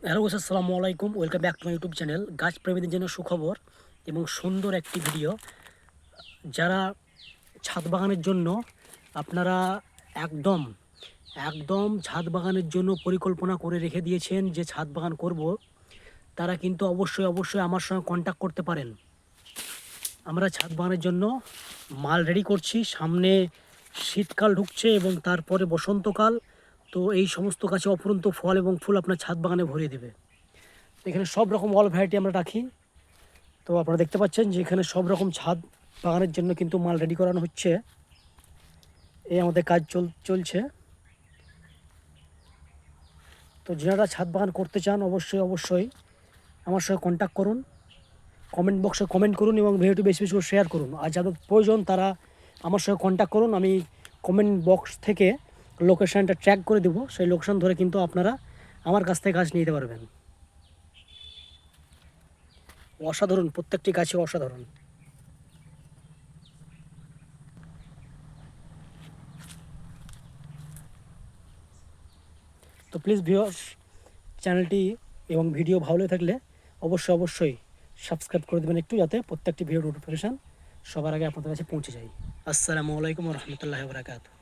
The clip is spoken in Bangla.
হ্যালো গাইস, আসসালামু আলাইকুম। Welcome back to my YouTube channel. গাছ প্রেমীদের জন্য সুখবর এবং সুন্দর একটি ভিডিও। যারা ছাদ বাগানের জন্য আপনারা একদম একদম ছাদ বাগানের জন্য পরিকল্পনা করে রেখে দিয়েছেন যে ছাদ বাগান করব, তারা কিন্তু অবশ্যই আমার সঙ্গে কন্ট্যাক্ট করতে পারেন। আমরা ছাদ বাগানের জন্য মাল রেডি করছি। সামনে শীতকাল ঢুকছে এবং তারপরে বসন্তকাল। তো এই সমস্ত গাছে অফুরন্ত ফল এবং ফুল আপনার ছাদ বাগানে ভরিয়ে দেবে। এখানে সব রকম অল ভ্যারাইটি আমরা রাখি। তো আপনারা দেখতে পাচ্ছেন যে এখানে সব রকম ছাদ বাগানের জন্য কিন্তু মাল রেডি করানো হচ্ছে। এই আমাদের কাজ চলছে। তো যারা ছাদ বাগান করতে চান অবশ্যই আমার সঙ্গে কন্ট্যাক্ট করুন। কমেন্ট বক্সে কমেন্ট করুন এবং ভিডিওটি বেশি বেশি করে শেয়ার করুন। আর যাদের প্রয়োজন তারা আমার সঙ্গে কন্ট্যাক্ট করুন। আমি কমেন্ট বক্স থেকে লোকেশানটা ট্র্যাক করে দেবো। সেই লোকেশান ধরে কিন্তু আপনারা আমার কাছ থেকে গাছ নিতে পারবেন। অসাধারণ, প্রত্যেকটি গাছই অসাধারণ। তো প্লিজ ভিউয়ার্স, চ্যানেলটি এবং ভিডিও ভালো লেগে থাকলে অবশ্যই সাবস্ক্রাইব করে দেবেন একটু, যাতে প্রত্যেকটি ভিডিও নোটিফিকেশান সবার আগে আপনাদের কাছে পৌঁছে যায়। আসসালামু আলাইকুম ওয়া রাহমাতুল্লাহি ওয়া বারাকাতুহু।